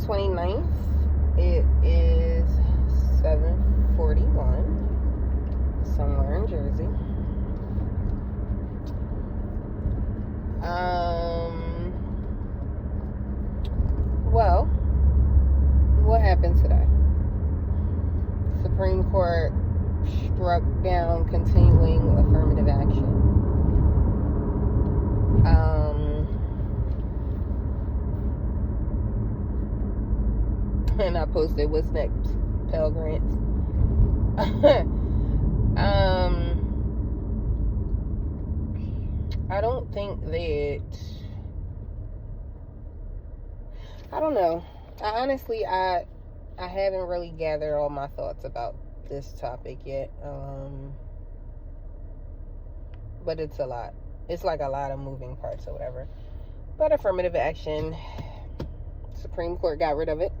29th. It is 7:41 somewhere in Jersey. Well, what happened today? Supreme Court struck down continuing affirmative action. And I posted, what's next, Pell Grants? I don't think that, I don't know. I haven't really gathered all my thoughts about this topic yet. But it's a lot. It's like a lot of moving parts or whatever. But affirmative action, Supreme Court got rid of it.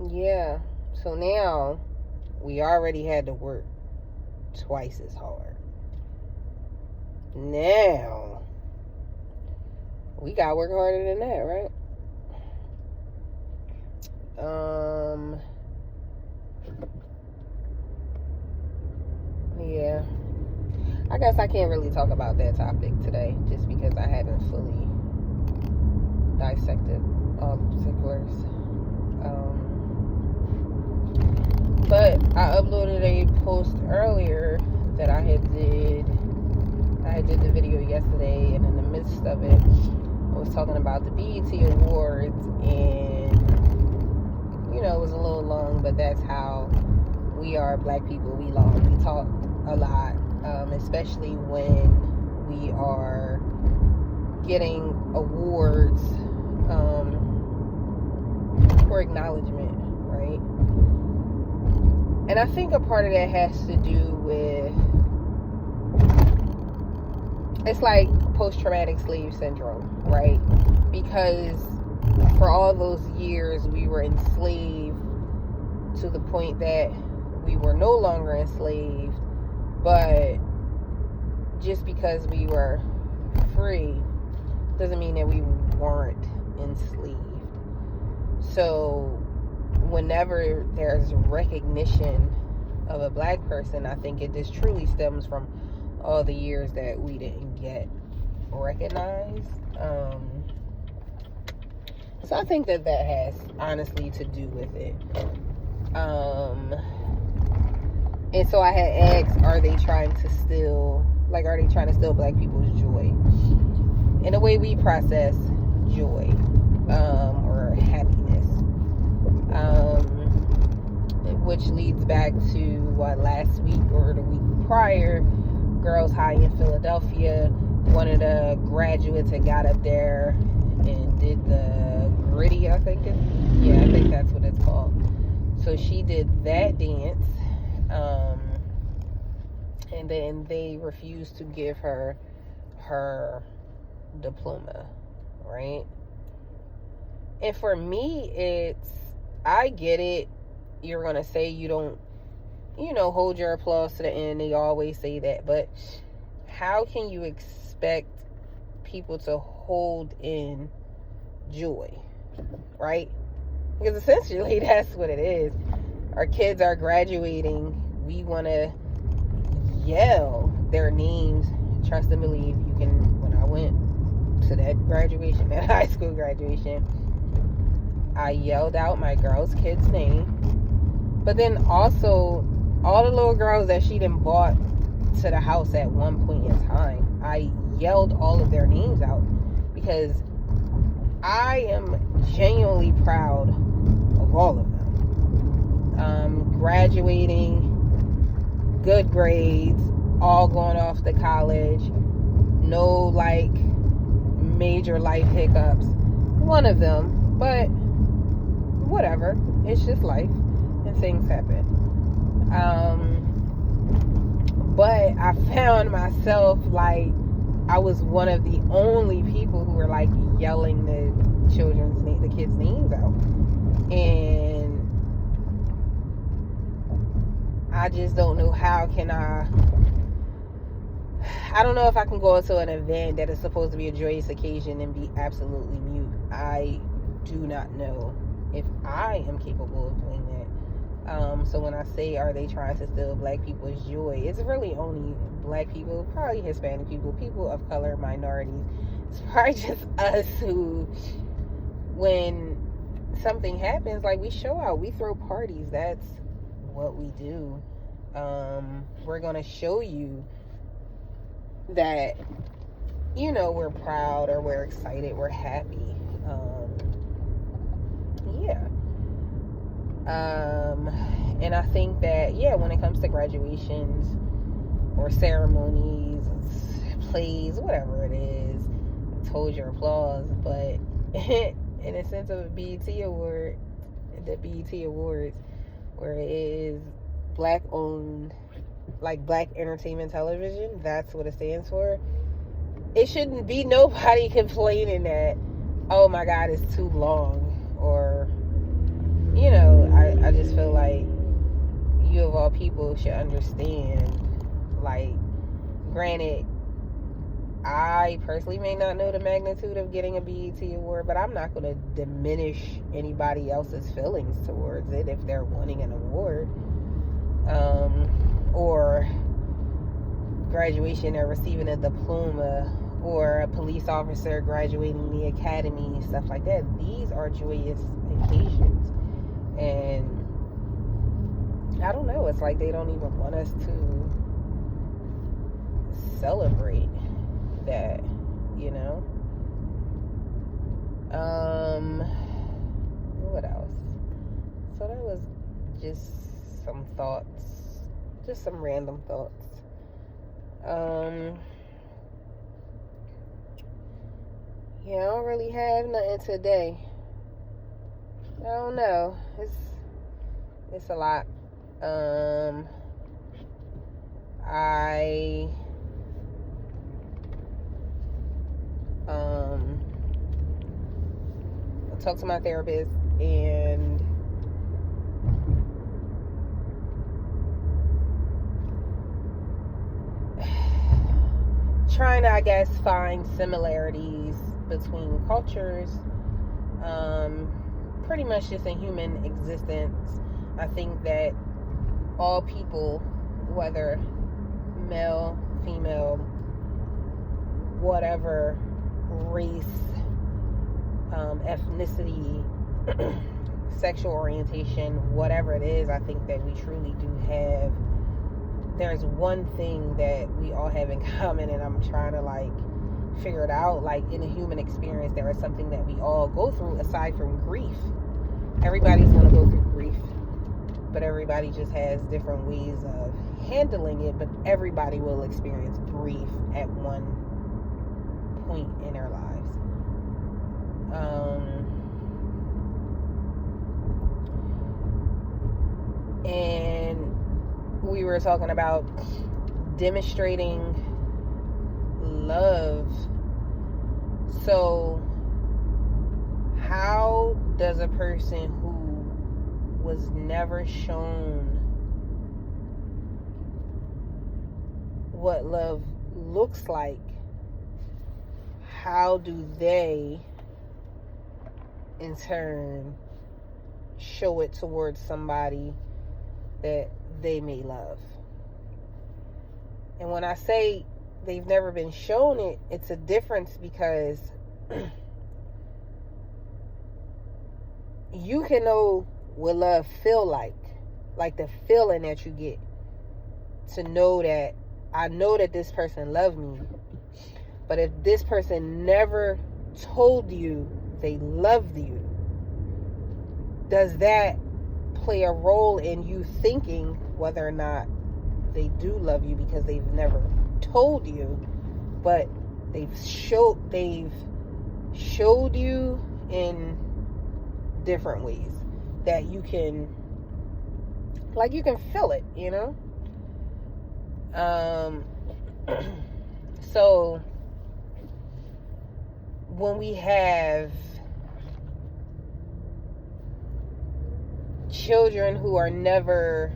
Yeah. So now we already had to work twice as hard. Now we gotta work harder than that, right? Yeah. I guess I can't really talk about that topic today just because I haven't fully dissected all the particulars. But I uploaded a post earlier that I did the video yesterday, and in the midst of it, I was talking about the BET Awards, and it was a little long, but that's how we are, black people. We talk a lot, especially when we are getting awards for acknowledgement, right? And I think a part of that has to do with, it's like post-traumatic slave syndrome, right? Because for all those years we were enslaved to the point that we were no longer enslaved, but just because we were free doesn't mean that we weren't enslaved. So whenever there's recognition of a black person, I think it just truly stems from all the years that we didn't get recognized. So I think that has honestly to do with it. And so I had asked, are they trying to steal black people's joy? In the way we process joy, or happiness. Which leads back to last week or the week prior, Girls High in Philadelphia, one of the graduates had got up there and did the gritty, I think that's what it's called. So she did that dance, and then they refused to give her diploma, right? And for me, I get it. You're gonna say you don't, hold your applause to the end. They always say that, but how can you expect people to hold in joy, right? Because essentially that's what it is. Our kids are graduating. We want to yell their names. Trust and believe. When I went to that graduation, that high school graduation, I yelled out my girl's kid's name. But then also, all the little girls that she done brought to the house at one point in time, I yelled all of their names out because I am genuinely proud of all of them. Graduating, good grades, all going off to college, no major life hiccups. One of them, but whatever. It's just life, and things happen. But I found myself I was one of the only people who were yelling the kids' names out, and I just don't know how can I I don't know if I can go into an event that is supposed to be a joyous occasion and be absolutely mute. I do not know if I am capable of doing that. So when I say, are they trying to steal black people's joy, it's really only black people, probably Hispanic people, people of color, minorities. It's probably just us who, when something happens, like, we show out, we throw parties. That's what we do. We're gonna show you that, you know, we're proud, or we're excited, we're happy. Yeah. And I think that, yeah, when it comes to graduations or ceremonies, plays, whatever it is, hold your applause. But in a sense of a BET award, the BET Awards, where it is black owned, like Black Entertainment Television, that's what it stands for. It shouldn't be nobody complaining that, oh my God, it's too long, or, you know, I just feel like you of all people should understand, like, granted, I personally may not know the magnitude of getting a BET award, but I'm not going to diminish anybody else's feelings towards it if they're winning an award. Or graduation or receiving a diploma, or a police officer graduating the academy, stuff like that. These are joyous occasions. And I don't know, it's like they don't even want us to celebrate that, you know? What else? So that was just some thoughts, just some random thoughts. Yeah, I don't really have nothing today. I don't know. It's a lot. I talked to my therapist, and trying to, I guess, find similarities between cultures, pretty much just in human existence. I think that all people, whether male, female, whatever race, ethnicity, sexual orientation, whatever it is, I think that we truly do have, there's one thing that we all have in common, and I'm trying to, like, figure it out. Like, in a human experience, there is something that we all go through aside from grief. Everybody's going to go through grief, but everybody just has different ways of handling it. But everybody will experience grief at one point in their lives. And we were talking about demonstrating love. So how does a person who was never shown what love looks like, how do they in turn show it towards somebody that they may love? And when I say they've never been shown it, it's a difference, because you can know what love feel like the feeling that you get to know that I know that this person loved me. But if this person never told you they loved you, does that play a role in you thinking whether or not they do love you? Because they've never told you, but they've showed you in different ways that you can, like, you can feel it, you know? So when we have children who are never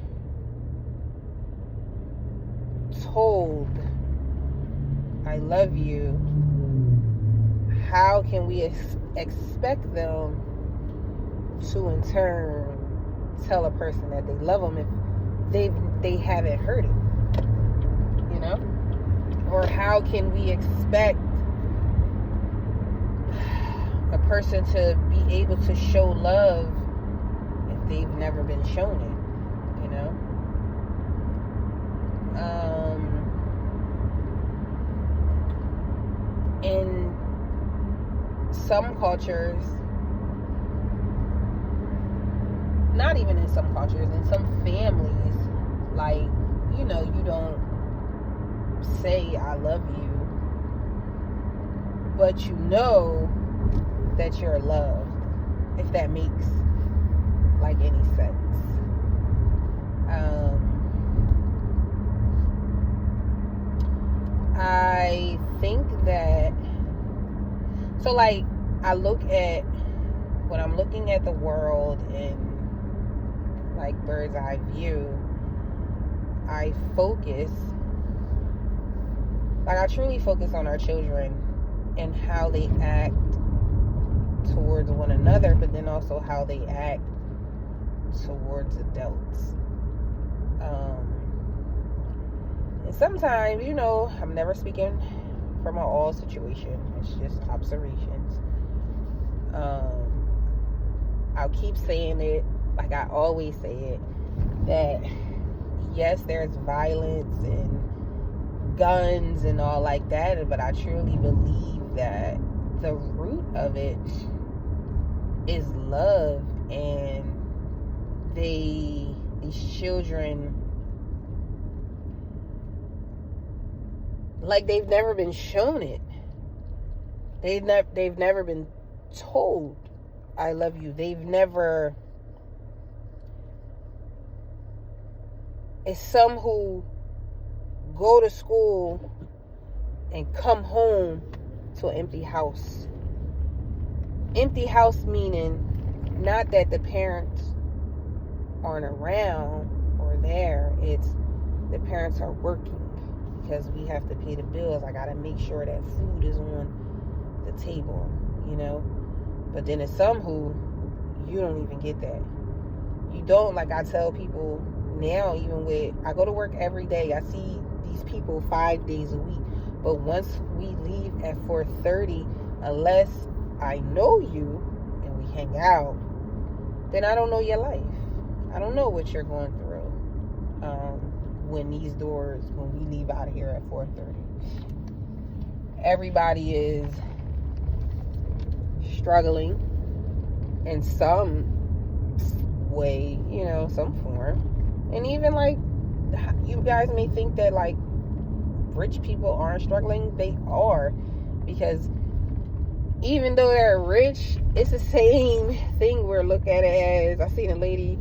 told I love you, how can we expect them to in turn tell a person that they love them if they haven't heard it, you know? Or how can we expect a person to be able to show love if they've never been shown it, you know? In some cultures, not even in some cultures, in some families, like, you know, you don't say I love you, but you know that you're loved, if that makes like any sense. I think that, so like, I look at, when I'm looking at the world in like bird's eye view, I focus, like I truly focus on our children and how they act towards one another, but then also how they act towards adults. And sometimes, you know, I'm never speaking from an all situation. It's just observations. I'll keep saying it, like I always say it, that yes, there's violence and guns and all like that, but I truly believe that the root of it is love, and these children, like, they've never been shown it. They've never been told I love you. They've never. It's some who go to school and come home to an empty house. Empty house meaning not that the parents aren't around or there. It's the parents are working because we have to pay the bills. I got to make sure that food is on the table, you know. But then it's some who you don't even get that. You don't, like I tell people now, even with, I go to work every day. I see these people 5 days a week. But once we leave at 4:30, unless I know you and we hang out, then I don't know your life. I don't know what you're going through when we leave out of here at 4:30. Everybody is struggling in some way, you know, some form. And even like, you guys may think that like rich people aren't struggling. They are, because even though they're rich, it's the same thing we're looking at it as. I seen a lady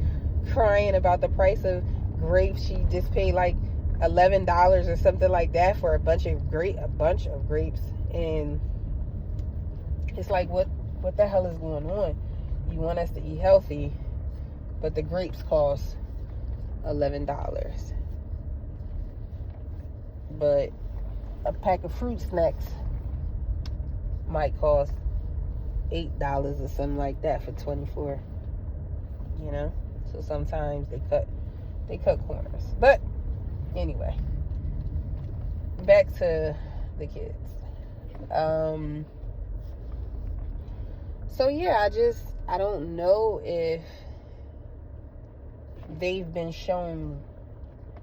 crying about the price of grapes. She just paid like $11 or something like that for a bunch of grapes, and it's like, what the hell is going on? You want us to eat healthy, but the grapes cost $11. But a pack of fruit snacks might cost $8 or something like that for 24. You know? So sometimes they cut corners. But anyway, back to the kids. So yeah, I don't know if they've been shown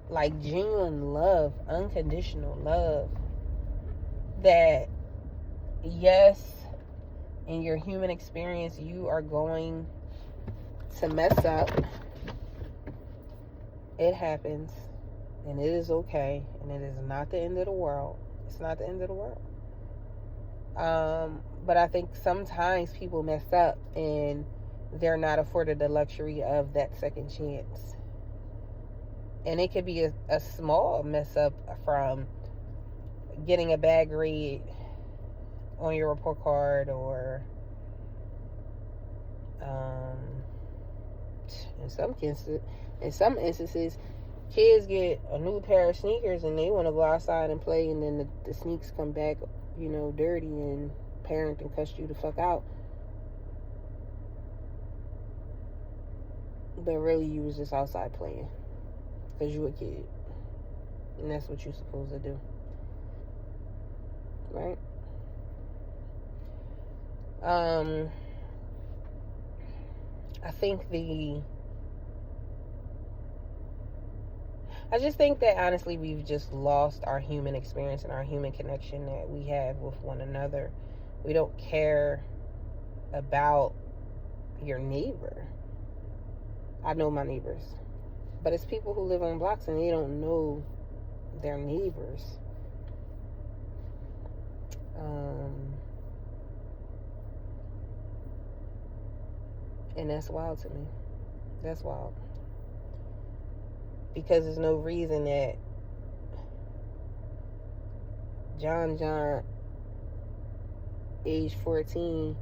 like genuine love, unconditional love, that yes, in your human experience you are going to mess up. It happens, and it is okay, and it is not the end of the world. It's not the end of the world. But I think sometimes people mess up and they're not afforded the luxury of that second chance. And it could be a small mess up, from getting a bad grade on your report card, or in some instances, Kids get a new pair of sneakers and they want to go outside and play, and then the sneaks come back, dirty, and parent and cuss you the fuck out. But really, you was just outside playing because you a kid, and that's what you're supposed to do, right? I just think that honestly we've just lost our human experience and our human connection that we have with one another. We don't care about your neighbor. I know my neighbors, but it's people who live on blocks and they don't know their neighbors. And that's wild to me. That's wild. Because there's no reason that John, age 14,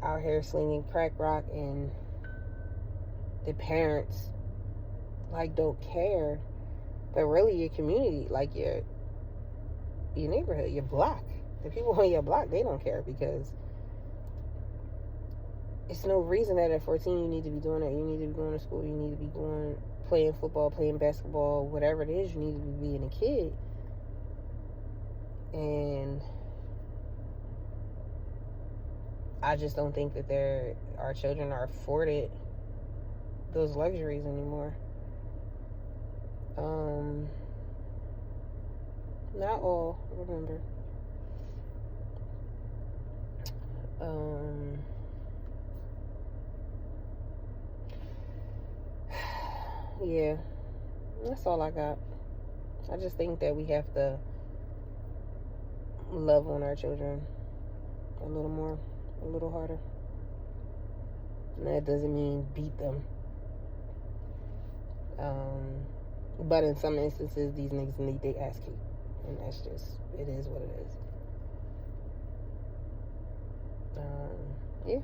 out here slinging crack rock, and the parents don't care. But really, your community, your neighborhood, your block, the people on your block, they don't care, because it's no reason that at 14 you need to be doing that. You need to be going to school. You need to be playing football, playing basketball, whatever it is. You need to be being a kid. And I just don't think that our children are afforded those luxuries anymore. Not all, remember. Yeah, that's all I got. I just think that we have to love on our children a little more, a little harder. And that doesn't mean beat them. But in some instances, these niggas need their ass kicked. And that's just, it is what it is. Yeah.